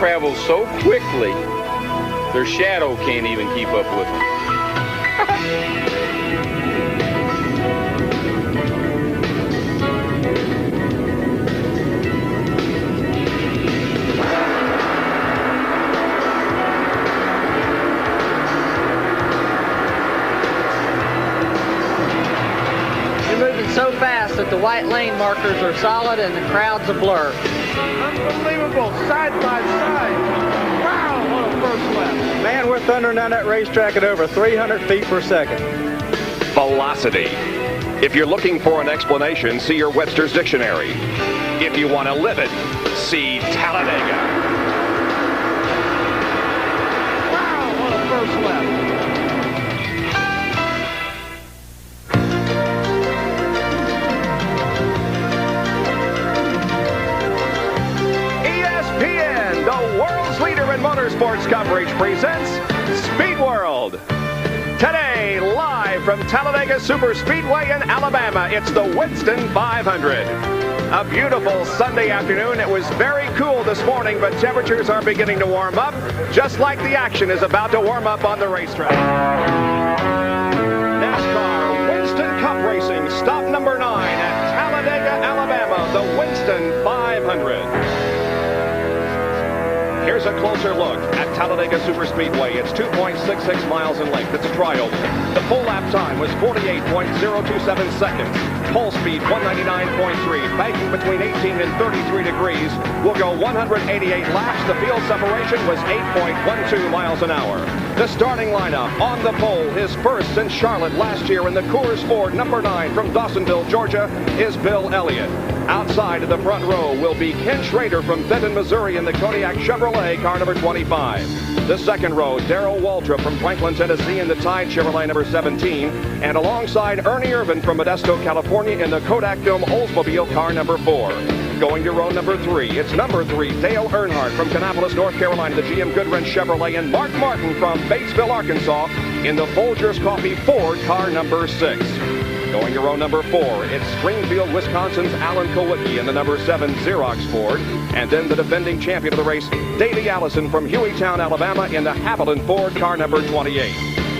travel so quickly, their shadow can't even keep up with them. So fast that the white lane markers are solid and the crowd's a blur. Unbelievable, side by side. Wow, what a first lap. Man, we're thundering down that racetrack at over 300 feet per second. Velocity. If you're looking for an explanation, see your Webster's Dictionary. If you want to live it, see Talladega. Wow, what a first lap. Motorsports coverage presents Speed World. Today, live from Talladega Superspeedway in Alabama, it's the Winston 500. A beautiful Sunday afternoon. It was very cool this morning, but temperatures are beginning to warm up, just like the action is about to warm up on the racetrack. NASCAR Winston Cup Racing, stop number 9 at Talladega, Alabama, the Winston 500. Here's a closer look at Talladega Superspeedway. It's 2.66 miles in length. It's a trioval. The full lap time was 48.027 seconds. Pole speed 199.3. Banking between 18 and 33 degrees. Will go 188 laps. The field separation was 8.12 miles an hour. The starting lineup on the pole, his first since Charlotte last year in the Coors Ford number 9 from Dawsonville, Georgia, is Bill Elliot. Outside of the front row will be Ken Schrader from Benton, Missouri in the Kodiak Chevrolet car number 25. The second row, Darrell Waltrip from Franklin, Tennessee in the Tide Chevrolet number 17. And alongside Ernie Irvin from Modesto, California in the Kodak Film Oldsmobile car number 4. Going to row number 3, it's number 3, Dale Earnhardt from Kannapolis, North Carolina, the GM Goodwrench Chevrolet, and Mark Martin from Batesville, Arkansas in the Folgers Coffee Ford car number 6. Going to row number 4, it's Springfield, Wisconsin's Alan Kowicki in the number 7 Xerox Ford. And then the defending champion of the race, Davey Allison from Hueytown, Alabama in the Haviland Ford car number 28.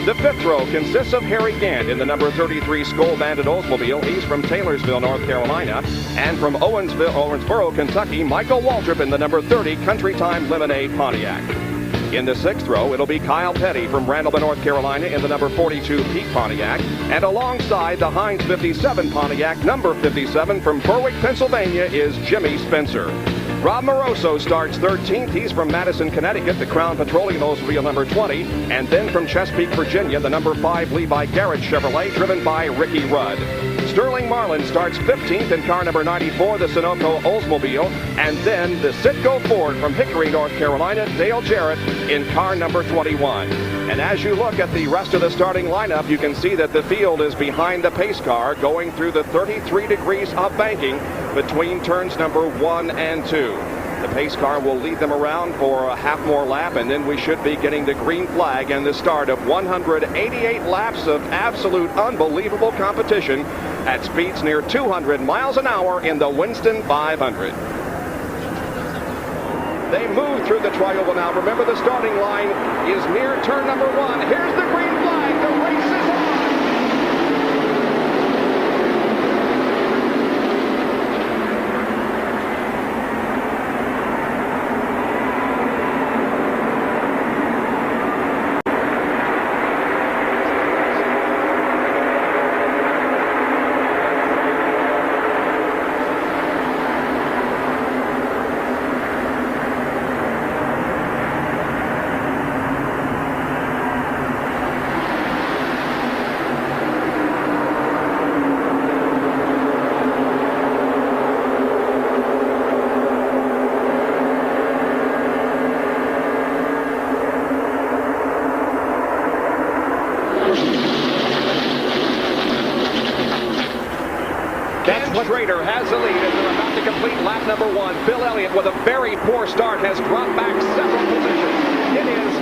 The fifth row consists of Harry Gant in the number 33 Skoal Bandit Oldsmobile. He's from Taylorsville, North Carolina. And from Owensboro, Kentucky, Michael Waltrip in the number 30 Country Time Lemonade Pontiac. In the sixth row, it'll be Kyle Petty from Randolph, North Carolina in the number 42 Pete Pontiac. And alongside the Heinz 57 Pontiac, number 57 from Berwick, Pennsylvania is Jimmy Spencer. Rob Moroso starts 13th. He's from Madison, Connecticut, the Crown Petroleum Oldsmobile number 20. And then from Chesapeake, Virginia, the number 5 Levi Garrett Chevrolet, driven by Ricky Rudd. Sterling Marlin starts 15th in car number 94, the Sunoco Oldsmobile. And then the Citgo Ford from Hickory, North Carolina, Dale Jarrett in car number 21. And as you look at the rest of the starting lineup, you can see that the field is behind the pace car going through the 33 degrees of banking between turns number 1 and 2. The pace car will lead them around for a half more lap, and then we should be getting the green flag and the start of 188 laps of absolute unbelievable competition at speeds near 200 miles an hour in the Winston 500. They move through the trioval now. Remember, the starting line is near turn number 1. Here's the green flag. The race is on. Schrader has the lead as they're about to complete lap number 1. Bill Elliott, with a very poor start, has dropped back several positions. It is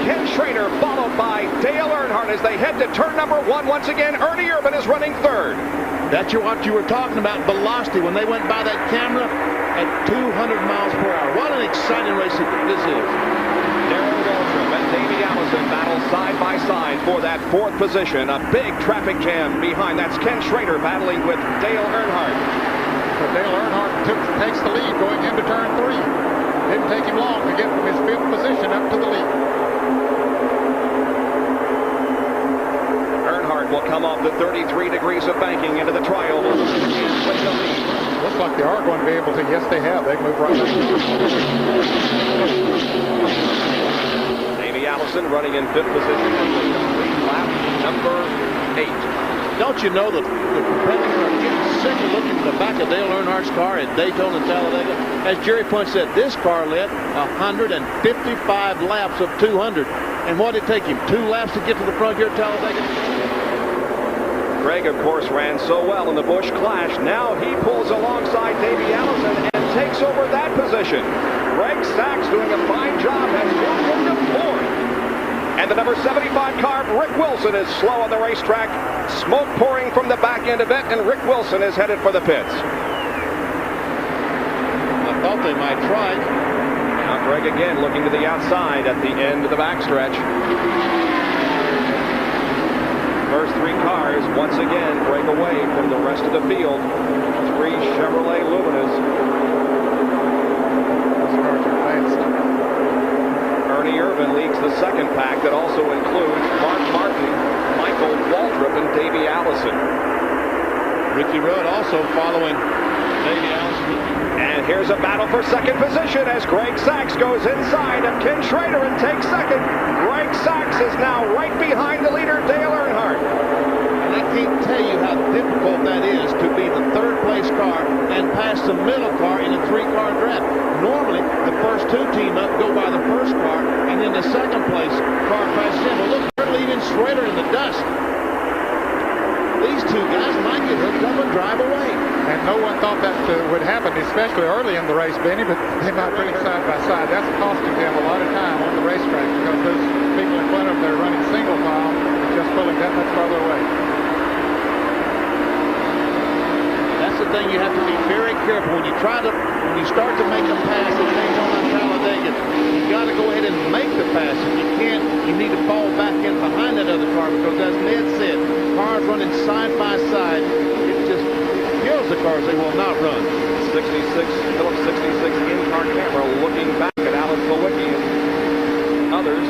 Ken Schrader, followed by Dale Earnhardt as they head to turn number 1. Once again, Ernie Irvin is running third. That's what you were talking about, velocity. When they went by that camera at 200 miles per hour. What an exciting race this is. Darren Waldron and Davey Allison battle side by side for that fourth position. A big traffic jam behind. That's Ken Schrader battling with Dale Earnhardt. But Dale Earnhardt takes the lead going into turn 3. Didn't take him long to get from his 5th position up to the lead. Earnhardt will come off the 33 degrees of banking into the tri-oval and win the lead. Looks like they are going to be able to. Yes, they have. They move right back. Davey Allison running in 5th position in the complete lap number 8. Don't you know that the competitors are getting sick of looking at the back of Dale Earnhardt's car at Daytona and Talladega? As Jerry Punch said, this car led 155 laps of 200. And what did it take him? 2 laps to get to the front here at Talladega? Greg, of course, ran so well in the Busch Clash. Now he pulls alongside Davey Allison and takes over that position. Greg Sachs doing a fine job and moved into 4th. And the number 75 car, Rick Wilson, is slow on the racetrack. Smoke pouring from the back end of it, and Rick Wilson is headed for the pits. I thought they might try. Now Greg again looking to the outside at the end of the backstretch. First 3 cars once again break away from the rest of the field. 3 Chevrolet Luminas. Those cars are fast. Ernie Irvan leads the second pack that also includes Mark Martin, Michael Waltrip, and Davey Allison. Ricky Rudd also following Davey Allison. And here's a battle for second position as Greg Sachs goes inside of Ken Schrader and takes second. Greg Sachs is now right behind the leader, Dale Earnhardt. And I can't tell you how difficult that is to be the 3rd place car and pass the middle car in a 3-car draft. Normally, the first 2 team up go by the first car, and then the second place car passes in. Well, look, they're leaving Schrader in the dust. These 2 guys might get hooked up and drive away. And no one thought that would happen, especially early in the race, Benny, but they might bring it side by side. That's costing them a lot of time on the racetrack because those people in front of them, they're running single file and just pulling that much farther away. That's the thing, you have to be very careful when you start to make a pass at Daytona and Talladega. You got to go ahead and make the pass. If you can't, you need to fall back in behind that other car because, as Ned said, cars running side by side, it just kills the cars. They will not run. Phillips 66 in-car camera looking back at Alan Kowicki and others.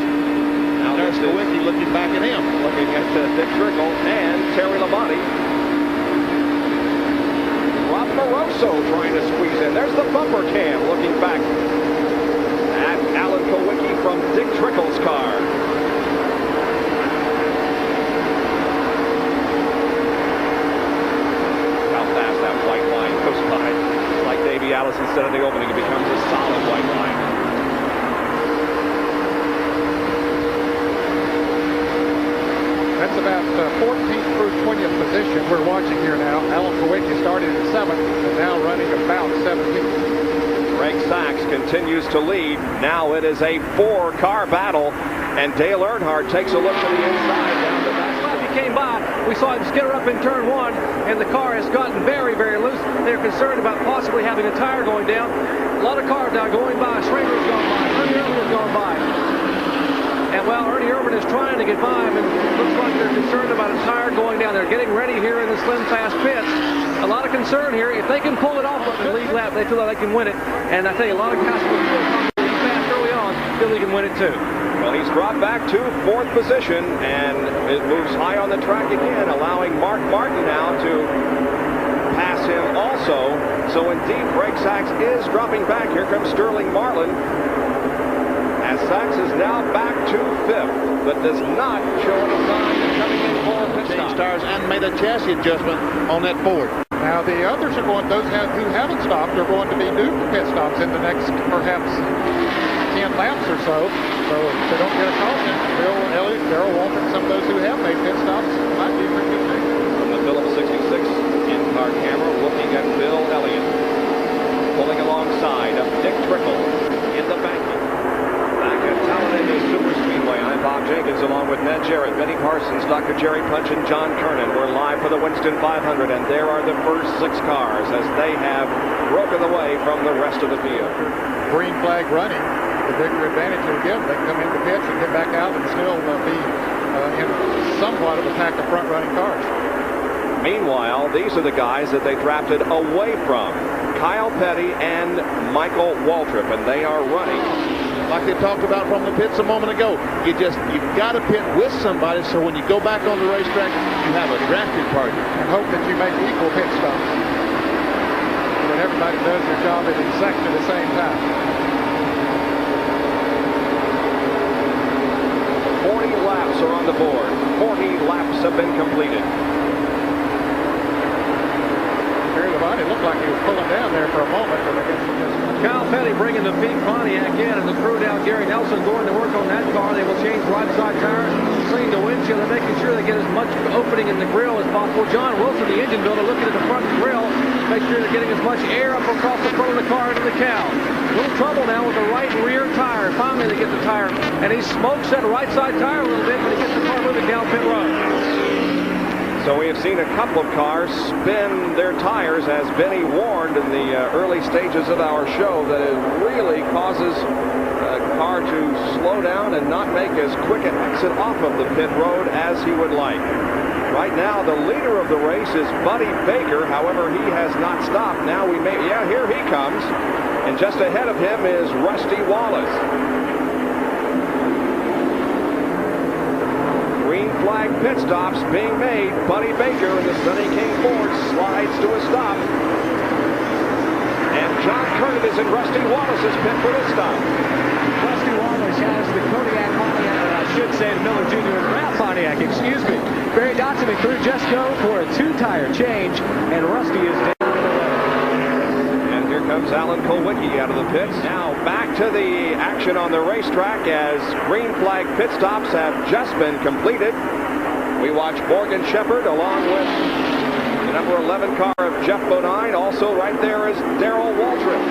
Now there's Kowicki looking back at him. Looking at Dick Trickle and Terry Labonte. Rob Moroso trying to squeeze in. There's the bumper cam looking back at Alan Kowicki from Dick Trickle's car. How fast that white line goes by. Like Davey Allison said at the opening, it becomes a solid white line. That's about 14th through 20th position we're watching here now. Alan Kowicki started at 7th and now running about 17th. Greg Sachs continues to lead. Now it is a 4-car battle, and Dale Earnhardt takes a look to the inside down the back. He came by, we saw him skitter up in turn 1, and the car has gotten very, very loose. They're concerned about possibly having a tire going down. A lot of cars now going by. Schrader's gone by. Ernie Irvan has gone by. And well, Ernie Irvan is trying to get by him, and it looks like they're concerned about a tire going down. They're getting ready here in the Slim Fast pit. A lot of concern here. If they can pull it off on the lead lap, they feel like they can win it. And I tell you, a lot of guys will come fast early on, feel they can win it too. Well, he's dropped back to 4th position, and it moves high on the track again, allowing Mark Martin now to pass him also. So indeed, Greg Sachs is dropping back. Here comes Sterling Marlin. As Sachs is now back to 5th, but does not show any sign of coming in for a pit stop. Stars and made a chassis adjustment on that Ford. Now the others are going, those who haven't stopped are going to be due for pit stops in the next perhaps 10 laps or so. So if they don't get a caution, Bill, Elliot, Darrell Walton, some of those who have made pit stops might be pretty good shape. From the Phillips 66 in-car camera, looking at Bill Elliott, pulling alongside of Dick Trickle in the banking. Back at Talladega Superspeedway, I'm Bob Jenkins along with Ned Jarrett, Benny Parsons, Dr. Jerry Punch, and John Kernan. We're live for the Winston 500, and there are the first 6 cars as they have broken away from the rest of the field. Green flag running, the bigger advantage it'll give. They can come into the pits and get back out and still be in somewhat of a pack of front-running cars. Meanwhile, these are the guys that they drafted away from. Kyle Petty and Michael Waltrip, and they are running. Like they talked about from the pits a moment ago, you've got to pit with somebody so when you go back on the racetrack, you have a drafting partner. And hope that you make equal pit stops. When everybody does their job at exactly the same time. 40 laps are on the board. 40 laps have been completed. It looked like he was pulling down there for a moment, but I guess he just... Kyle Petty bringing the Pete Pontiac in, and the crew down, Gary Nelson, going to work on that car. They will change right side tires, clean the windshield, and making sure they get as much opening in the grill as possible. John Wilson, the engine builder, looking at the front grill, make sure they're getting as much air up across the front of the car into the cowl. A little trouble now with the right rear tire. Finally, they get the tire, and he smokes that right side tire a little bit, but he gets the car moving down pit road. So we have seen a couple of cars spin their tires, as Benny warned in the early stages of our show, that it really causes a car to slow down and not make as quick an exit off of the pit road as he would like. Right now, the leader of the race is Buddy Baker. However, he has not stopped. Now here he comes. And just ahead of him is Rusty Wallace. Green flag pit stops being made. Buddy Baker in the Sonny King Ford slides to a stop. And John Curtin is in Rusty Wallace's pit for the stop. Rusty Wallace has the Kodiak Pontiac, or I should say the Miller Jr. and Ralph Pontiac, excuse me. Barry Dotson and crew just go for a 2-tire change, and Rusty is down. Here comes Alan Kulwicki out of the pits. Now back to the action on the racetrack as green flag pit stops have just been completed. We watch Morgan Shepherd along with the number 11 car of Jeff Bodine. Also right there is Darrell Waltrip.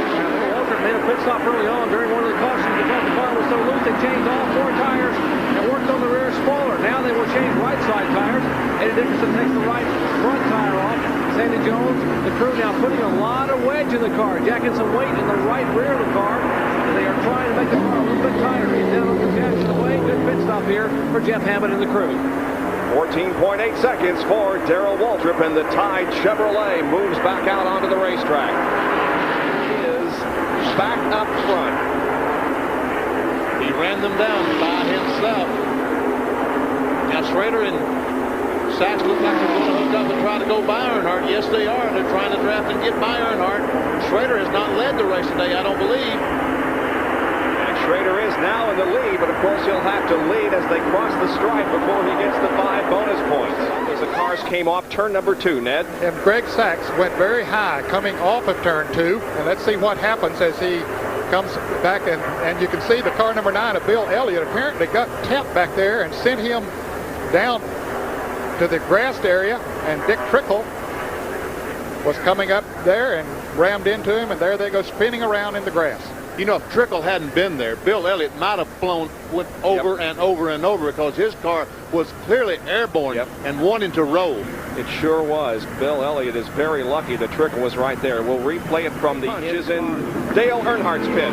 Waltrip made a pit stop early on during one of the cautions because the car was so loose they changed all 4 tires and worked on the rear spoiler. Now they will change right side tires. Eddie Dickerson takes the right front tire off. Sandy Jones, the crew now putting a lot of wedge in the car, jacking some weight in the right rear of the car. And they are trying to make the car a little bit tighter. He's down on the dash of the way. Good pit stop here for Jeff Hammond and the crew. 14.8 seconds for Darrell Waltrip, and the Tide Chevrolet moves back out onto the racetrack. He is back up front. He ran them down by himself. Now Schrader and Sachs look like they're going to hook up and try to go by Earnhardt. Yes, they are. They're trying to draft and get by Earnhardt. Schrader has not led the race today, I don't believe. And Schrader is now in the lead, but of course he'll have to lead as they cross the stripe before he gets the 5 bonus points. As the cars came off turn number 2, Ned. And Greg Sachs went very high coming off of turn 2. And let's see what happens as he comes back. And you can see the car number 9 of Bill Elliott apparently got tapped back there and sent him down to the grassed area, and Dick Trickle was coming up there and rammed into him, and there they go spinning around in the grass. You know, if Trickle hadn't been there, Bill Elliott might have flown over and over and over because his car was clearly airborne and wanting to roll. It sure was. Bill Elliott is very lucky that Trickle was right there. We'll replay it from the punches in Dale Earnhardt's pit.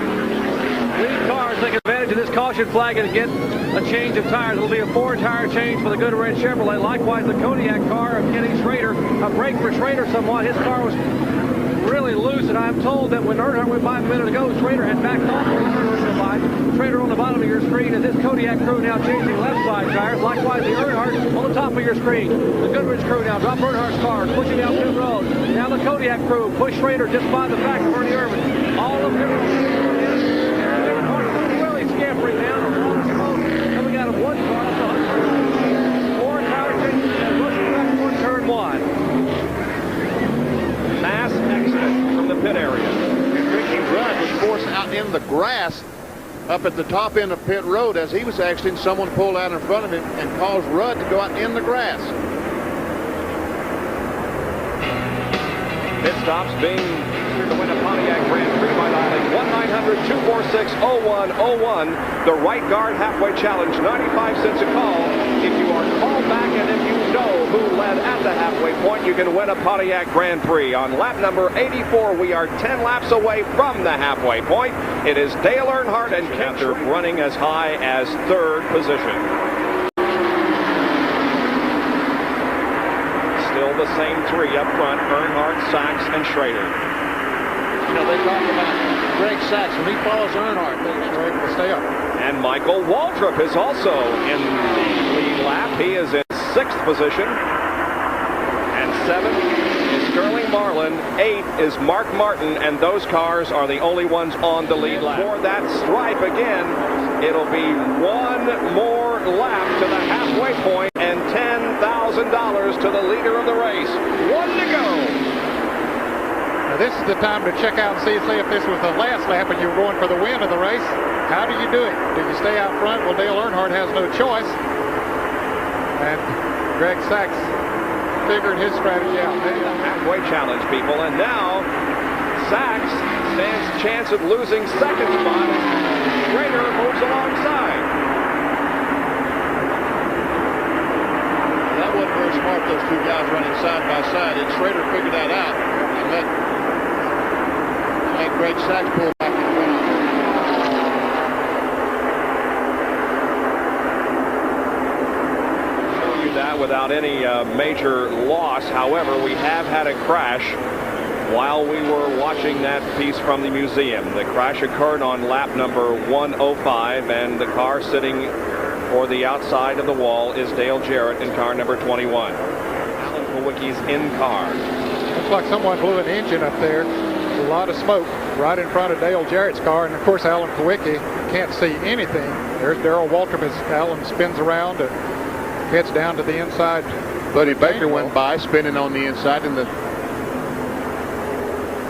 Lead cars take advantage of this caution flag and get a change of tires. It'll be a 4-tire change for the Goodwrench Chevrolet. Likewise, the Kodiak car of Kenny Schrader. A break for Schrader somewhat. His car was really loose, and I'm told that when Earnhardt went by a minute ago, Schrader had backed off when Earnhardt went by. Schrader on the bottom of your screen, and this Kodiak crew now changing left side tires. Likewise, the Earnhardt on the top of your screen. The Goodwrench crew now drop Earnhardt's car, pushing down pit road. Now the Kodiak crew push Schrader just by the back of Ernie Irvin. All of them really scampering down. Coming out of one car, 4 tire changes and rushing back toward turn 1. Mass exit from the pit area. Ricky Rudd was forced out in the grass up at the top end of pit road as he was exiting. Someone pulled out in front of him and caused Rudd to go out in the grass. Pit stops being here to win a Pontiac Grand Prix by dialing 1-900-246-0101. The right guard halfway challenge, 95 cents a call. If you are called come back, and if you know who led at the halfway point, you can win a Pontiac Grand Prix. On lap number 84, we are 10 laps away from the halfway point. It is Dale Earnhardt and Kenter running as high as third position. Still the same three up front, Earnhardt, Sachs, and Schrader. You know, they talk about Greg Sachs. When he follows Earnhardt, they're able to stay up. And Michael Waltrip is also in the lead lap. He is in sixth position. And seventh is Sterling Marlin. 8 is Mark Martin. And those cars are the only ones on the lead lap. For that stripe again, it'll be one more lap to the halfway point and $10,000 to the leader of the race. One to go. Now this is the time to check out and see if this was the last lap and you were going for the win of the race. How do you do it? Do you stay out front? Well, Dale Earnhardt has no choice. And Greg Sachs figured his strategy out. Halfway challenge, people. And now Sachs stands a chance of losing second spot. Schrader moves alongside. That wasn't very smart, those two guys running side by side. And Schrader figured that out. And let Greg Sachs pull back in front of him. Show you that without any major loss. However, we have had a crash while we were watching that piece from the museum. The crash occurred on lap number 105, and the car sitting for the outside of the wall is Dale Jarrett in car number 21. Alan Kulwicki's in car. Looks like someone blew an engine up there. A lot of smoke right in front of Dale Jarrett's car, and of course Alan Kulwicki can't see anything. There's Darrell Waltrip as Alan spins around and heads down to the inside. Buddy Baker went by, spinning on the inside.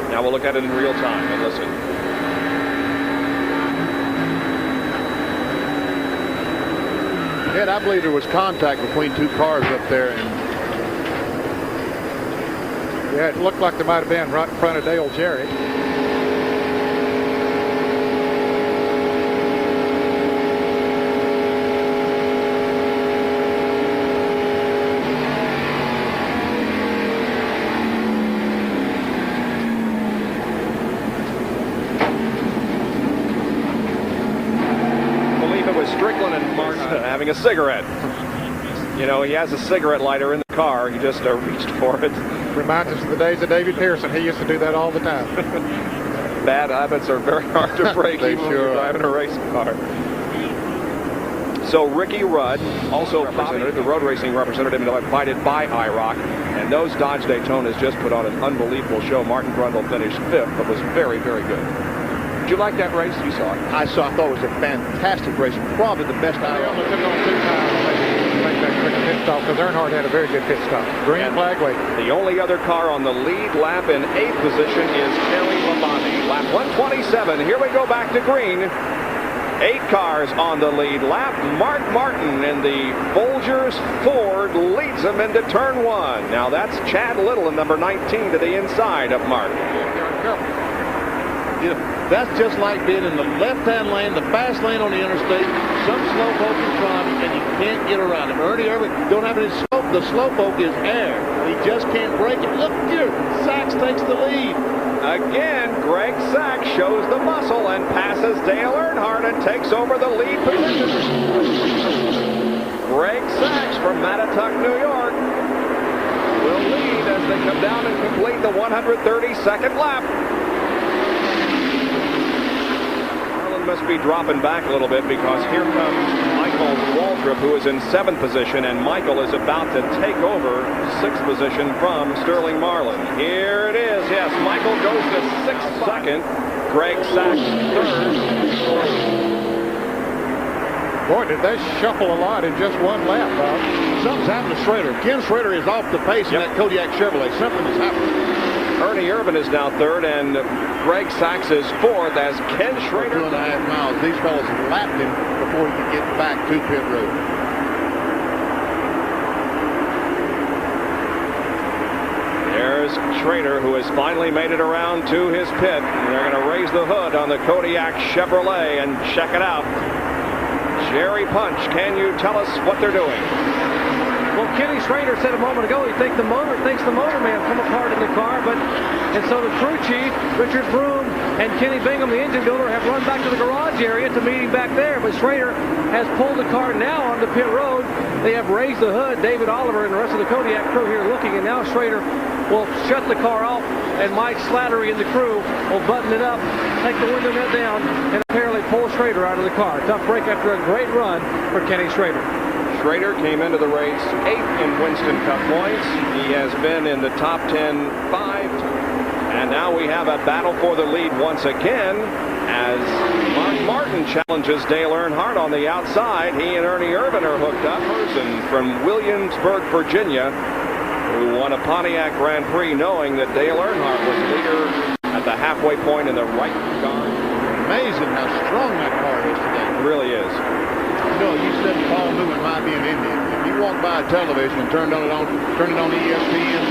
Now we'll look at it in real time and listen. Ed, I believe there was contact between two cars up there. Yeah, it looked like there might have been right in front of Dale Jarrett. I believe it was Strickland and Martin having a cigarette. You know, he has a cigarette lighter in the car. He just reached for it. Reminds us of the days of David Pearson. He used to do that all the time. Bad habits are very hard to break They even when sure you're are. driving a race car. So Ricky Rudd, also represented, the road racing representative invited by IROC. And those Dodge Daytonas just put on an unbelievable show. Martin Brundle finished 5th, but was very, very good. Did you like that race? You saw it. I thought it was a fantastic race. Probably the best They I only took on 2 times to make that quick pit stop because Earnhardt had a very good pit stop. Green flag waiting. The only other car on the lead lap in 8th position is Terry Labonte. Lap 127. Here we go back to green. 8 cars on the lead lap. Mark Martin in the Folgers Ford leads them into turn 1. Now that's Chad Little in number 19 to the inside of Mark. You know, that's just like being in the left-hand lane, the fast lane on the interstate. Some slowpoke in front, and you can't get around him. Ernie Irvin don't have any slope. The slowpoke is air. He just can't break it. Look here, Sachs takes the lead. Again, Greg Sachs shows the muscle and passes Dale Earnhardt and takes over the lead position. Greg Sachs from Mattatuck, New York, will lead as they come down and complete the 132nd lap. Must be dropping back a little bit because here comes Michael Waltrip, who is in 7th position, and Michael is about to take over 6th position from Sterling Marlin. Here it is. Yes, Michael goes to 6th, 2nd. Greg Sachs 3rd. Boy, did they shuffle a lot in just one lap, Bob. Something's happened to Schrader. Ken Schrader is off the pace in that Kodiak Chevrolet. Something has happened. Ernie Irvin is now 3rd, and Greg Sachs is 4th as Ken Schrader. 2.5 miles. These fellas lapped him before he could get back to pit road. There's Schrader, who has finally made it around to his pit. They're going to raise the hood on the Kodiak Chevrolet and check it out. Jerry Punch, can you tell us what they're doing? Well, Kenny Schrader said a moment ago he thinks the motor may have come apart in the car, and so the crew chief, Richard Broom, and Kenny Bingham, the engine builder, have run back to the garage area to meet him back there. But Schrader has pulled the car now onto pit road. They have raised the hood. David Oliver and the rest of the Kodiak crew here looking, and now Schrader will shut the car off, and Mike Slattery and the crew will button it up, take the window net down, and apparently pull Schrader out of the car. Tough break after a great run for Kenny Schrader. Schrader came into the race 8th in Winston Cup points. He has been in the top 10 5 times. And now we have a battle for the lead once again as Mark Martin challenges Dale Earnhardt on the outside. He and Ernie Irvin are hooked up. Person from Williamsburg, Virginia, who won a Pontiac Grand Prix knowing that Dale Earnhardt was leader at the halfway point in the right car. Amazing how strong that car is today. It really is. You know, you said Paul Newman might be an Indian. If you walk by a television and turn it on ESPN,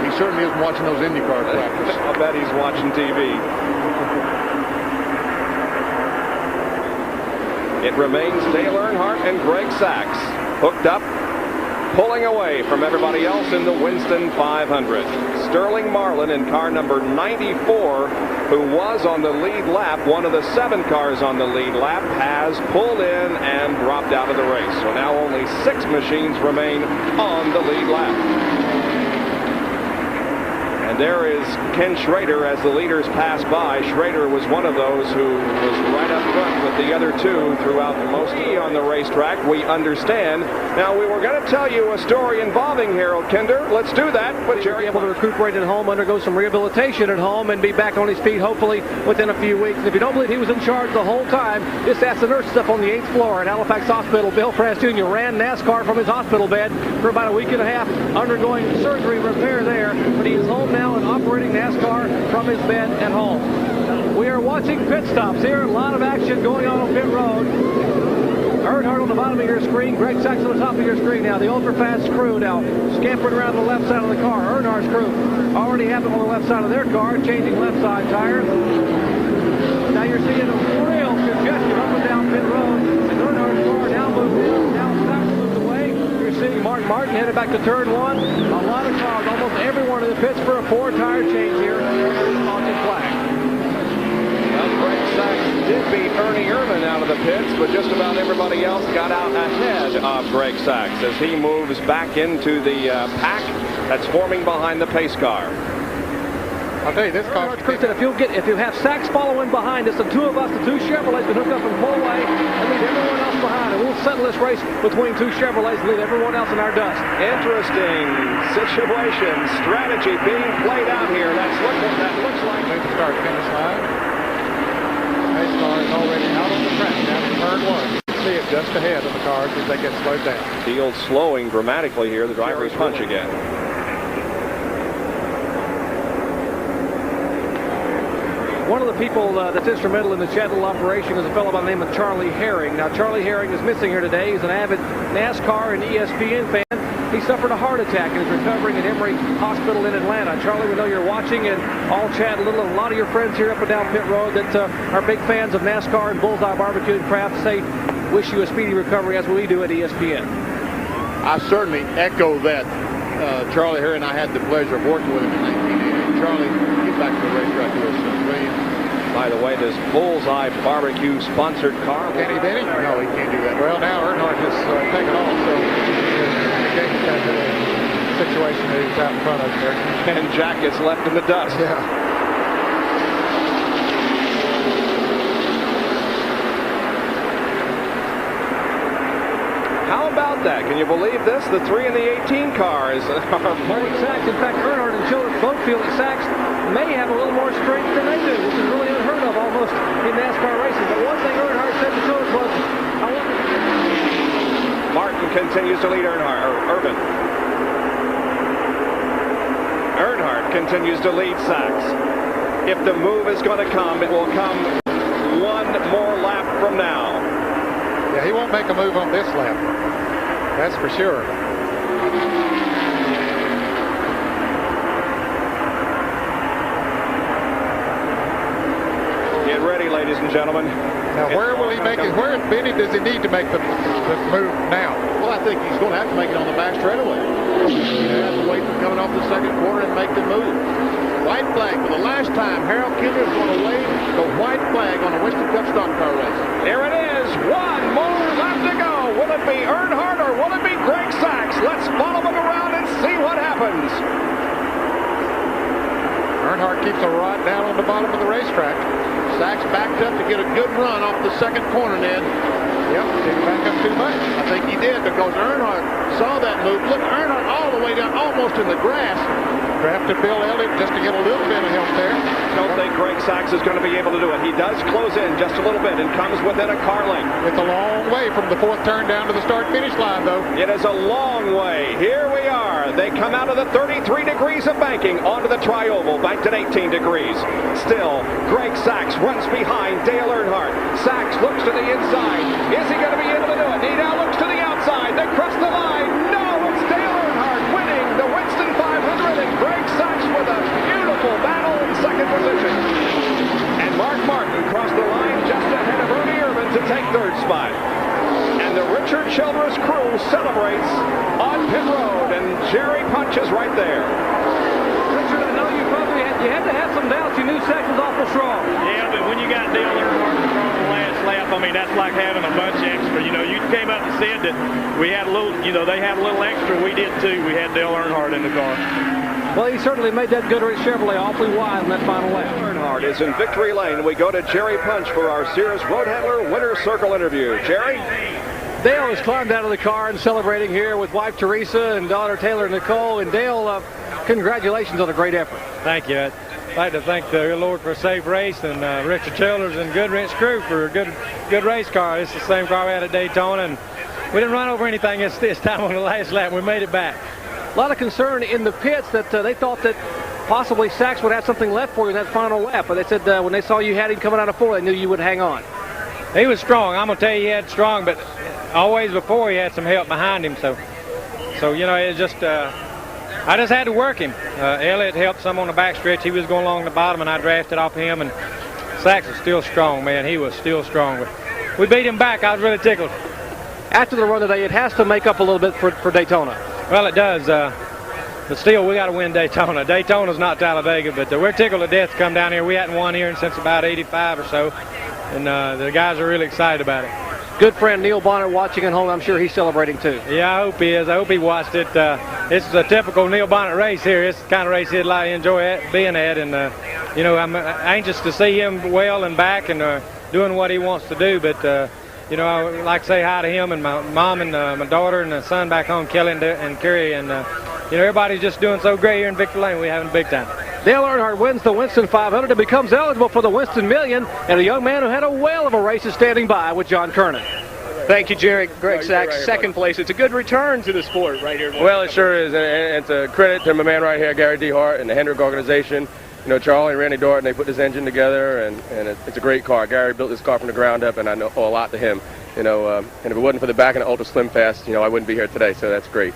he certainly isn't watching those IndyCar practice. I'll bet he's watching TV. It remains Dale Earnhardt and Greg Sachs hooked up, pulling away from everybody else in the Winston 500. Sterling Marlin in car number 94, who was on the lead lap, one of the 7 cars on the lead lap, has pulled in and dropped out of the race. So now only 6 machines remain on the lead lap. And there is Ken Schrader as the leaders pass by. Schrader was one of those who was right up front with the other 2 throughout the most on the racetrack. We understand. Now, we were going to tell you a story involving Harold Kinder. Let's do that. But Jerry able to recuperate at home, undergo some rehabilitation at home, and be back on his feet hopefully within a few weeks. And if you don't believe he was in charge the whole time, just ask the nurses up on the 8th floor at Halifax Hospital. Bill France Jr. ran NASCAR from his hospital bed for about a week and a half, undergoing surgery repair there, but he is home now and operating NASCAR from his bed at home. We are watching pit stops here. A lot of action going on pit road. Earnhardt on the bottom of your screen. Greg Sachs on the top of your screen now. The ultra-fast crew now scampering around the left side of the car. Earnhardt's crew already have them on the left side of their car, changing left side tires. Now you're seeing a real congestion up and down pit road. And Earnhardt's car now moves in. Now Sachs moves away. You're seeing Mark Martin headed back to turn 1. A lot of cars, almost every one of the pits for a 4-tire change here on the flag. Well, Greg Sachs did beat Ernie Irvin out of the pits, but just about everybody else got out ahead of Greg Sachs as he moves back into the pack that's forming behind the pace car. I'll tell you, this car. If you have Sachs following behind us, the 2 of us, the 2 Chevrolets, can hook up and pull away and leave everyone else behind. And we'll settle this race between 2 Chevrolets and leave everyone else in our dust. Interesting situation, strategy being played out here. That's what that looks like. Let's start finish line. Pace car is already out on the track down in turn 1. You can see it just ahead of the cars as they get slowed down. Field slowing dramatically here. The driver's punch again. One of the people that's instrumental in the Chattel operation is a fellow by the name of Charlie Herring. Now, Charlie Herring is missing here today. He's an avid NASCAR and ESPN fan. He suffered a heart attack and is recovering at Emory Hospital in Atlanta. Charlie, we know you're watching, and all chat a little. A lot of your friends here up and down pit road that are big fans of NASCAR and Bullseye Barbecue and Craft say wish you a speedy recovery, as we do at ESPN. I certainly echo that. Charlie Herring and I had the pleasure of working with him in 1980. Charlie, get back to the racetrack with us, will you? By the way, this Bullseye Barbecue sponsored car. Can he bid it? No, he can't do that. Well, now Earnhardt has taken off, so Jake's got the situation that he's out in front of there. And Jack gets left in the dust. Yeah. How about that? Can you believe this? The 3 and the 18 cars are Marty Sachs. In fact, Earnhardt and Childress both feel that Sachs may have a little more strength than they do, which is really unheard of almost in NASCAR racing. But one thing Earnhardt said to Childress was, I want to... Martin continues to lead Irvin. Earnhardt continues to lead Sachs. If the move is going to come, it will come one more lap from now. Yeah, he won't make a move on this lap. That's for sure. Get ready, ladies and gentlemen. Now, where will he make it? Where, Benny, does he need to make the move now? Well, I think he's going to have to make it on the back straightaway. He's going to have to wait for coming off the second quarter and make the move. White flag for the last time. Harold Kinder is going to wave the white flag on a Winston Cup stock car race. Here it is. One more lap to go. Will it be Earnhardt or will it be Greg Sachs? Let's follow them around and see what happens. Earnhardt keeps a rod down on the bottom of the racetrack. Sachs backed up to get a good run off the second corner, Ned. Yep, didn't back up too much. I think he did because Earnhardt saw that move. Look, Earnhardt all the way down, almost in the grass. Drafted Bill Elliot just to get a little bit of help there. Don't think Greg Sachs is going to be able to do it. He does close in just a little bit and comes within a car length. It's a long way from the fourth turn down to the start-finish line, though. It is a long way. Here we are. They come out of the 33 degrees of banking onto the tri-oval, banked at 18 degrees. Still, Greg Sachs runs behind Dale Earnhardt. Sachs looks to the inside. Is he going to be able to do it? He now looks to the outside. They cross the line. No, it's Dale Earnhardt winning the Winston 500, and Greg Sachs with a beautiful battle in second position. And Mark Martin crossed the line just ahead of Ernie Irvin to take third spot. And the Richard Childress crew celebrates on pit road, and Jerry Punch is right there. Richard, I know you probably had to have some doubts. You knew Sachs was awful strong. Yeah, but when you got Dale Earnhardt on the last lap, I mean, that's like having a bunch extra. You know, you came up and said that we had a little, you know, they had a little extra. We did too. We had Dale Earnhardt in the car. Well, he certainly made that Goodwrench Chevrolet awfully wide in that final lap. Earnhardt is in victory lane. We go to Jerry Punch for our Sears Road Handler Winner's Circle interview. Jerry? Dale has climbed out of the car and celebrating here with wife Teresa and daughter Taylor Nicole. And Dale, congratulations on a great effort. Thank you. I'd like to thank the Lord for a safe race, and Richard Childers and Goodwrench crew for a good race car. It's the same car we had at Daytona, and we didn't run over anything this time on the last lap. We made it back. A lot of concern in the pits that they thought that possibly Sachs would have something left for you in that final lap. But they said when they saw you had him coming out of 4, they knew you would hang on. He was strong. I'm going to tell you he had strong, but always before he had some help behind him. So you know, it just I just had to work him. Elliot helped some on the back stretch. He was going along the bottom, and I drafted off him. And Sachs was still strong, man. He was still strong. But we beat him back. I was really tickled. After the run today, it has to make up a little bit for Daytona. Well, it does. But still, we got to win Daytona. Daytona's not Talladega, but we're tickled to death to come down here. We hadn't won here since about 85 or so, and the guys are really excited about it. Good friend Neil Bonnet watching at home. I'm sure he's celebrating too. Yeah, I hope he is. I hope he watched it. This is a typical Neil Bonnet race here. It's the kind of race he'd like to enjoy being at, and you know, I'm anxious to see him well and back and doing what he wants to do. But you know, I would like to say hi to him and my mom and my daughter and the son back home, Kelly and Kerry, and you know, everybody's just doing so great here in Victory Lane. We're having a big time. Dale Earnhardt wins the Winston 500 and becomes eligible for the Winston Million, and a young man who had a whale of a race is standing by with John Kernan. Thank you, Jerry. Greg Sachs, second place. It's a good return to the sport right here. Well, it sure is, and it's a credit to my man right here, Gary D. Hart, and the Hendrick organization. You know, Charlie and Randy Dorton, they put this engine together, and it's a great car. Gary built this car from the ground up, and I know a lot to him. You know, and if it wasn't for the back and the Ultra Slim Fast, you know, I wouldn't be here today, so that's great.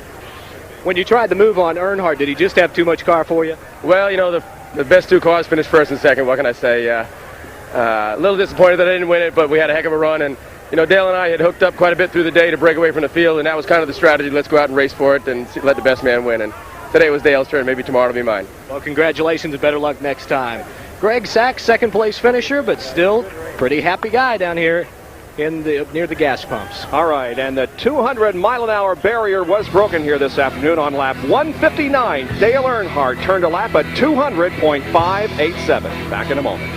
When you tried the move on Earnhardt, did he just have too much car for you? Well, you know, the best two cars finished first and second. What can I say? A little disappointed that I didn't win it, but we had a heck of a run, and you know, Dale and I had hooked up quite a bit through the day to break away from the field, and that was kind of the strategy. Let's go out and race for it and let the best man win. And today was Dale's turn. Maybe tomorrow will be mine. Well, congratulations and better luck next time. Greg Sachs, second place finisher, but still pretty happy guy down here near the gas pumps. All right, and the 200-mile-an-hour barrier was broken here this afternoon on lap 159. Dale Earnhardt turned a lap at 200.587. Back in a moment.